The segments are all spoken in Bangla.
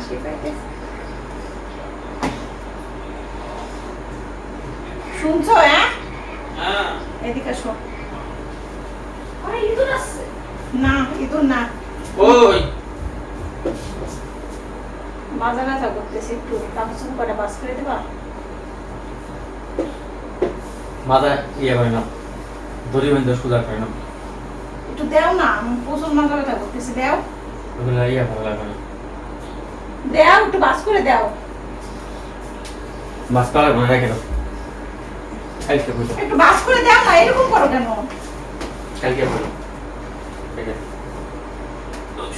হাসি পাইতে শুনছো? হ্যাঁ, এদিকে আসো। আরে ইঁদুর আসছে। না, ইঁদুর না। ওই মাজা ব্যথা করতেছে, একটু কাপড় করে বাস করে দেবা? মাথা ইয়ে করে না, দড়ি বেঁধে সোজা করে না। একটু দেও না, প্রচুর মাজা ব্যথা করতেছে, দেও। ওগুলো ইয়ে ভালো লাগে না। দেও, একটু বাস করে দেও। বাস করা মনে রেখে দাও। কালকে বুঝো, একটু বাস করে দেও না, এরকম করো কেন? কালকে বুঝো।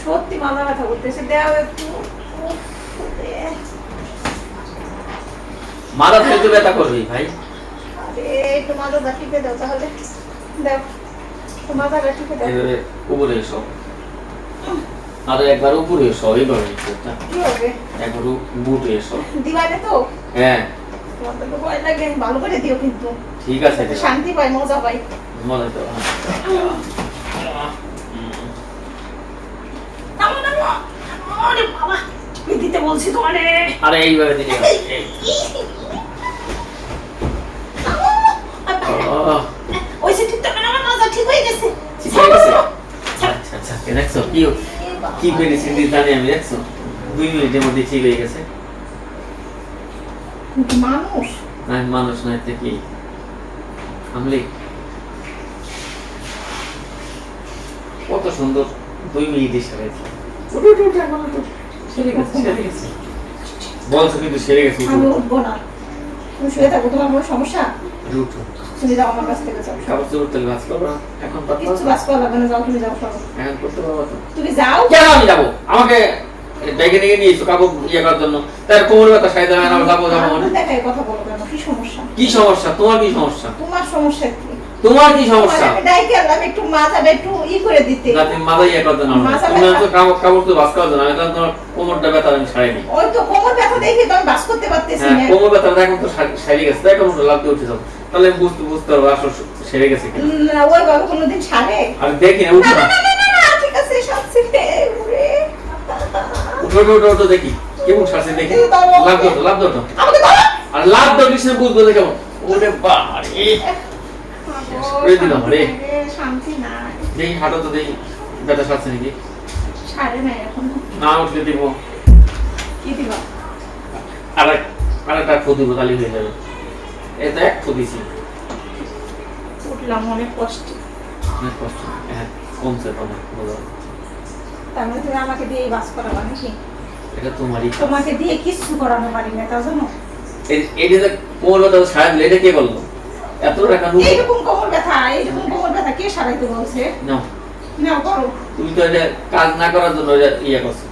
সত্যি মাজা ব্যথা করতেছে, দেও একটু। মাথা ফেলতে ব্যথা করবি ভাই। আরে একটু মাজাটা টিপে দাও তাহলে। দেও, একটু মাজাটা টিপে দাও। এইভাবে উপরে এসো, আরো একবার উপরে এসো, এইভাবে কি হবে? একবার বুটে এসো। দিবানে তো? হ্যাঁ তোমার তো ভয় লাগে, ভালো করে দিও কিন্তু। ঠিক আছে, শান্তি পাই, মজা পাই। মনে তো নামো নামো। আরে বাবা, কি দিতে বলছি তোমারে? আরে এইভাবে দিলে ওই সে ঠিক তো না, আমার মাজা ঠিক হয়ে গেছে। ঠিক হয়ে গেছে। আচ্ছা আচ্ছা, দেখছো কি কি মেডিসিন দিয়ে জানি আমি, দেখছো 2 মিনিটের মধ্যে ঠিক হয়ে গেছে। মানুষ না মানুষ নয় তো কি আমলি, কত সুন্দর 2 মিনিটে সেরেছে। সেরে গেছে, সেরে গেছে বলছো কিন্তু সেরে গেছে। আমি উঠবো না, তুমি শুয়ে থাকো, তোমার কোনো সমস্যা? উঠো, তুমি যাও আমার কাছ থেকে, যাও। কাপড় চোপড় তেল ভাজ করবো না এখন, কিছু বাস করা লাগবে না, যাও তুমি, যাও সরো। এখন করতে পারবো তো? তুমি যাও। কেন আমি যাবো? আমাকে ডেকে নিয়ে নিয়েছো কাপড় ইয়ে করার জন্য, তার কোমর ব্যথা সাইডে আমি যাবো যাবো মানে? দেখাই কথা বলো কেন? কি সমস্যা? কি সমস্যা? তোমার কি সমস্যা? তোমার সমস্যা কি? তোমার কি সমস্যা? আমি ডাইকে আনলাম একটু মাথাটা একটু করে দিতে। না তুমি মাথা ইয়ে করতে না, মাথা তুমি ব্যথা। তো কাপড় তো ভাজ করার জন্য, আমি তাহলে তোমার কোমরটা ব্যথা আমি সারাইনি। ওই তো কোমর ব্যথা দেখে তো আমি বাস করতে পারতেছি হ্যাঁ না। কোমর ব্যথা এখন তো সারিয়ে গেছে, এখন তো লাভ দিয়ে উঠে যাবো, তাহলে আমি বুঝতে পারবো আসলে সেরে গেছে কিনা। না, ওই বাবা কোনোদিন ছাড়ে? আমি দেখি না, উঠো না না, না না না, ঠিক আছে, সাথে উড়ে। উঠো উঠো উঠো উঠো, দেখি কেমন শাসে দেখি। লাভ দো লাভ দো, আমাকে ধরো। আর লাভ দো কৃষ্ণ বুঝবো কেমন। ওরে বাড়ি করে দিলাম রে। শান্তি নাই। দেখি হাঁটো তো, দেখি ব্যথা সারছে নাকি। ছাড়ে না এখন। না উঠলে দিব কি দিবা? আরেকটা ফু দিব, তাহলে হয়ে যাবে। এটা এক ফু দিছি, উঠলাম অনেক কষ্ট। অনেক কষ্ট। হ্যাঁ কমছে তোমার, বলো। তার মানে তুমি আমাকে দিয়ে বাস করাবা নাকি? এটা তোমারই কাজ। তোমাকে দিয়ে কিচ্ছু করানো পারি না, তা জানো? এইটা যে কোমর ব্যথা সারা দিলে, এটা কে করলো? এত টাকা এইরকম কোমর ব্যথা, এইরকম কোমর ব্যথা কে সারাইতে বলছে? নাও, নাও করো। তুমি তো এটা কাজ না করার জন্য এটা ইয়ে করছো।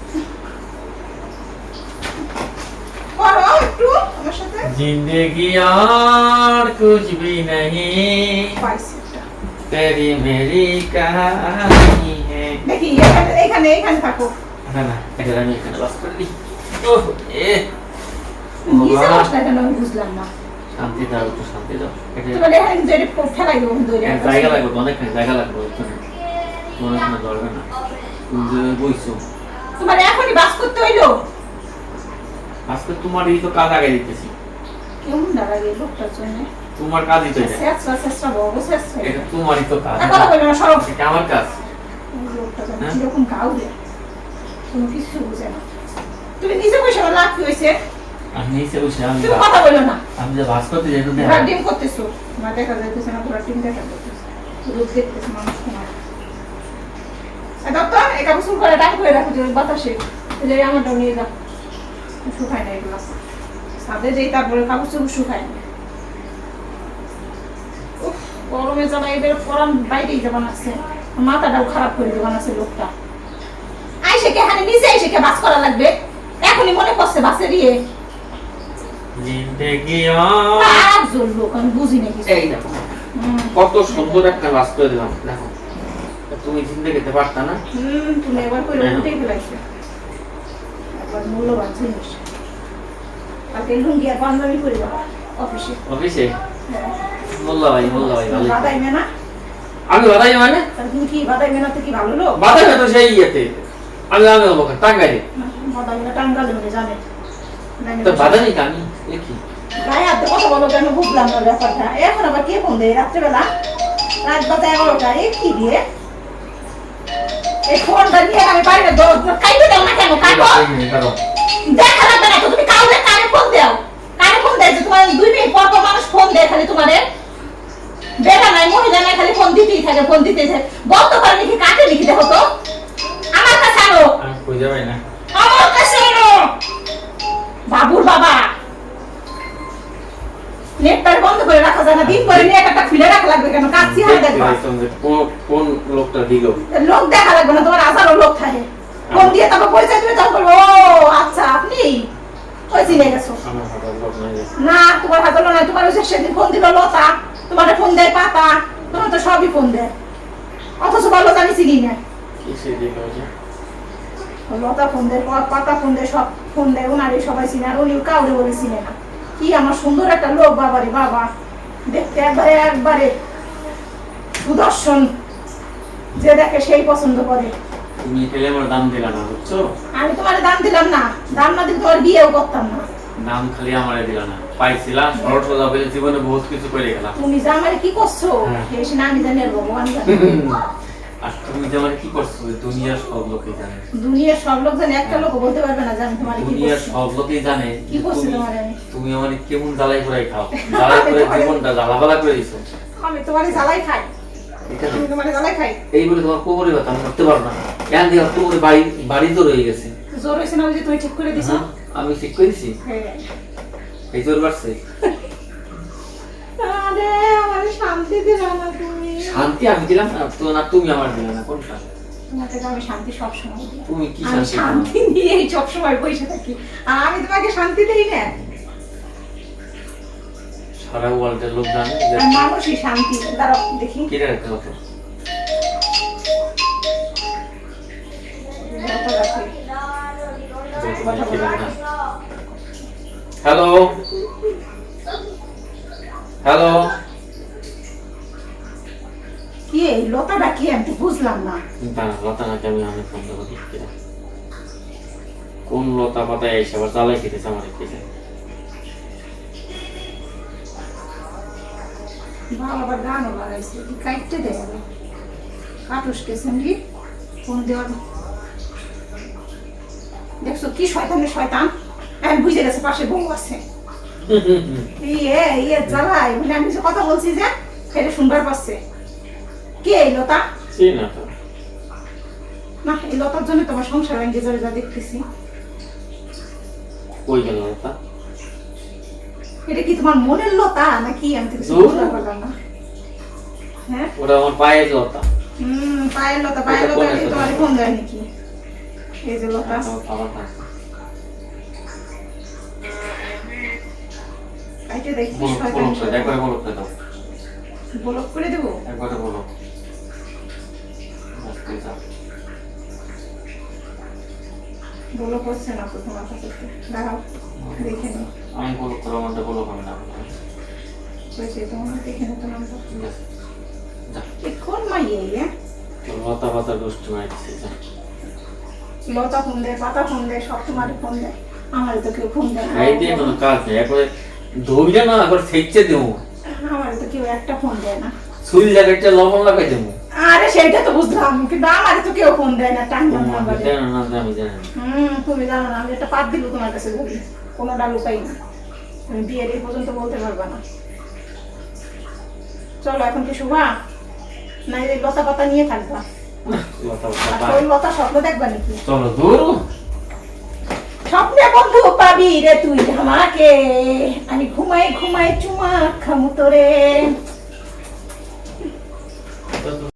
করো একটু আমার সাথে। जिंदगी और कुछ भी नहीं, বাইসেপটা तेरी मेरी कहानी है। দেখি, এখানে এখানে থাকো। না না, এটা আমি এখানে বাস করে দিই। ওহ এ নিচে বসলে কেন আমি বুঝলাম না। শান্তি দাও, একটু শান্তি দাও। এটা তোমার এখানে কিন্তু এটা ফেলাই দেবো কিন্তু এটা। জায়গা লাগবে, অনেকখানি জায়গা লাগবে ওখানে, মনে হয় না দরকার না। তুমি যে বইছো তোমার এখনই বাস করতে হইলো। আজকে তোমার এই তো কাজ আগে দিতেছি, কেমন দাঁড়াবে লোকটার জন্য? তোমার কাজই তো এটা। শেষরা শেষরা বড় শেষরা। এটা তোমারই তো কাজ, কথা বলো না, সরব। এটা আমার কাজ। লোকটা যেন কিরকম কাউরে, কোনো কিছু বুঝে না। তুমি নিজে বসে আমার লাভ কি হয়েছে? আমি নিচে বসে আমি তুমি কথা বলো না। আমি যে বাস করতে যাই তো ঘোড়া ডিম করতেছো, তোমার দেখা যাইতেছে না, ঘোড়া ডিম দেখা যাইতেছে। রোদ দেখতেছে মানুষ তোমার। ডক্টর, এই কাপড় চুল করে ডাক করে রাখো যে বাতাসে, যে আমারটাও নিয়ে যাও। শুকায় না এগুলো, ছাদে যেই তারপরে কাপড় চুল শুকায় না। উফ, গরমে যাবা এবার পরান বাইরেই যাবা নাচ্ছে, মাথাটাও খারাপ করে দেবা নাচ্ছে লোকটা। আইসে কে হানে নিজে আইসে কে বাস করা লাগবে, এখনই মনে পড়ছে বাসের ইয়ে। জিন্দেগি একজন লোক, আমি বুঝি না কিছু। এই দেখো কত সুন্দর একটা বাস করে দিলাম, দেখো তুমি জিন্দেগিতে পারতা না। তুমি এবার করে উঠেই ফেলাইছো, একবার মূল্যবান জিনিস। কালকে লুঙ্গি আর পাঞ্জাবি করে যাবা অফিসে। অফিসে মোল্লা ভাই ভালো। বাদাই মেনা, আমি বাদাই মানে তাহলে তুমি কি বাদাই মেনাতে কি ভালো লোক? বাদাই তো সেই ইয়েতে, আমি হবো টাঙ্গাইলে। মাথাগুলো টাঙ্গালে মনে জানে তো বাধা নেই আমি দেখি গায়ে হাতে কথা বলো কেন বুঝলাম না ব্যাপারটা। এখন আবার কে ফোন দেয় রাত্রেবেলা? রাত বাজে 11টা। এ কি দিয়ে এই ফোনটা নিয়ে আমি বাইরে কাইতে দাও না কেন? কাটো দেখা লাগবে না তো, তুমি কাউকে কানে ফোন দাও। কানে ফোন দেয় যে তোমার 2 মিনিট পর পর মানুষ ফোন দেয়, খালি তোমারে বেটা নাই মহিলা নাই, খালি ফোন দিতেই থাকে ফোন দিতেই থাকে। বলতে পারে নাকি কাকে লিখে দেখো তো? আমার কাছে আনো, আমি কই যাবে না আমার কাছে আনো। বাবুর বাবা নেটটা বন্ধ করে রাখা যায় না? দিন করে নিয়ে একটা খুলে রাখা লাগবে কেন? কাচ্চি হাতে দেখবা কোন লোকটা দিল লোক দেখা লাগবে না, তোমার হাজারো লোক থাকে। ফোন দিয়ে তারপর পরিচয় তুমি তখন বলবো ও আচ্ছা আপনি ওই চিনে গেছো। আমার হাতের লোক নাই না তোমার হাজারো নাই, তোমার ওই যে সেদিন ফোন দিল লতা, তোমার ফোন দেয় পাতা, তোমার তো সবই ফোন দেয়, অথচ বলো জানি চিনি না। কিসে দিল যে লতা ফোন দেয়, পাতা ফোন দেয়, সব ফোন দেয়, ওনারই সবাই চিনে, আর উনি কাউরে বলে চিনে না। কি আমার সুন্দর একটা লোক বাবারে বাবা, দেখতে একবারে একবারে সুদর্শন, যে দেখে সেই পছন্দ করে। তুমি খেলে আমার দাম দিলা না বুঝছো? আমি তোমার দাম দিলাম না, দাম না দিলে তোমার বিয়েও করতাম না। দাম খালি আমারে দিলা না, পাইছিলাম শর্ট সোজা বলে জীবনে বহুত কিছু করে গেলাম। তুমি যে আমারে কি করছো হ্যাঁ। এসে না আমি জানি আর ভগবান জানে। আর তুমি যে আমার কি করছো দুনিয়ার সব লোকই জানে। দুনিয়ার সব লোক জানে, একটা লোক বলতে পারবে না যে আমি তোমার কি দুনিয়ার করছি। সব লোকই জানে কি করছি তুমি- তোমারে আমি? তুমি আমার কেমন জ্বালাই করে খাও, জ্বালাই করে জীবনটা জ্বালাবালা করে দিছো। আমি তোমারে জ্বালাই খাই, এটা আমি তোমারে জ্বালাই খাই। এই বলে তোমার কোমরে ব্যথা আমি করতে পারবো না। এখন দিয়ে আমার কোমরে বাড়ি তো রয়ে গেছে। জোর হয়েছে না ওই যে তুমি ঠিক করে দিছো? হ্যাঁ, আমি ঠিক করেছি। হ্যাঁ। এই জোর বাড়ছে। আরে আমারে শান্তি দিলা না তুমি। শান্তি আমি দিলাম না তো, না তুমি আমার দিলে না, কোনটা? তোমাকে তো আমি শান্তি সবসময় দিই। তুমি কি আমি শান্তি দাও? শান্তি নিয়েই সবসময় বসে থাকি, আর আমি তোমাকে শান্তি দেই না। সারা ওয়ার্ল্ডের লোক জানে যে আমি মানুষই শান্তি। দাঁড়াও দেখি। কিরে রাখতে হতো। হ্যালো হ্যালো, কি এই লতাটা কি আমি তো বুঝলাম না। লতা নাকি আমি অনেক ফোন দেবো কোন লতা পাতায় এসে আবার জ্বালাই খেতেছে আমার খেতে। বাবা আবার গানও লাগাইছে, কি কাটতে দেয় আবার কাটুসকে সঙ্গী ফোন দেওয়ার। দেখছো কি শয়তানের শয়তান, আমি বুঝে গেছে পাশে বউ আছে। ইয়ে ইয়ে জ্বালাই মানে আমি যে কথা বলছি যে সেটা শুনবার পাচ্ছে। কে এই লতা? চিনি না তো। না এই লতার জন্য তোমার সংসার ভেঙে যাবে যা দেখতেছি। কই গেল লতা? এটা কি তোমার মনের লতা নাকি আমি তো কিছু দূর। বুঝতে পারলাম না। হ্যাঁ ওটা আমার পায়ের লতা। পায়ের লতা, পায়ের এটা লতা কোন কি একটা? তোমার ফোন দেয় নাকি? এই যে লতা আমার বাবার কাছে। কাইটে দেখি বলো, শয়তান। বলো, একবারে বলো তো দাও। ব্লক করে দেবো? একবারে বলো। আজকে যাও। ব্লক হচ্ছে না তো তোমার কাছে, দাঁড়াও দেখে নি। আমি বলো করো, আমারটা বলো হবে না। হয়েছে তোমার দেখে নি তো নামটা। ঠিক আছে। যা। এ কোন মাইয়ে ইয়ে? তোর লতা পাতা গোষ্ঠী মাইছে যা। লতা ফোন দেয়, পাতা ফোন দেয়, সব তোমার ফোন দেয়, আমার তো কেউ ফোন দেয় না। খাই দিয়ে কোনো কাজ নেই, একবারে ধৈর্য না একবার ফেকছে দেবো। আমার তো কেউ একটা ফোন দেয় না। সুই লাগাইতে লবণ লাগাই দেবো। আরে সেটা তো বুঝলাম, কিন্তু আমার তো কেউ ফোন দেয় না, টান টান নাম্বার দেয়। জানো না আমি জানি না। তুমি জানো না, আমি একটা পাত দিব তোমার কাছে বলি, কোনোটা লুকাই না, তুমি বিয়ের এই পর্যন্ত বলতে পারবা না। চলো এখন কি শুভা না এই লতা পাতা নিয়ে থাকবা? লতা আর পাতা ওই লতা স্বপ্ন দেখবা নাকি? চলো দূর। স্বপ্নে বন্ধু পাবি রে তুই আমাকে, আমি ঘুমাই ঘুমাই চুমা খামু তোরে।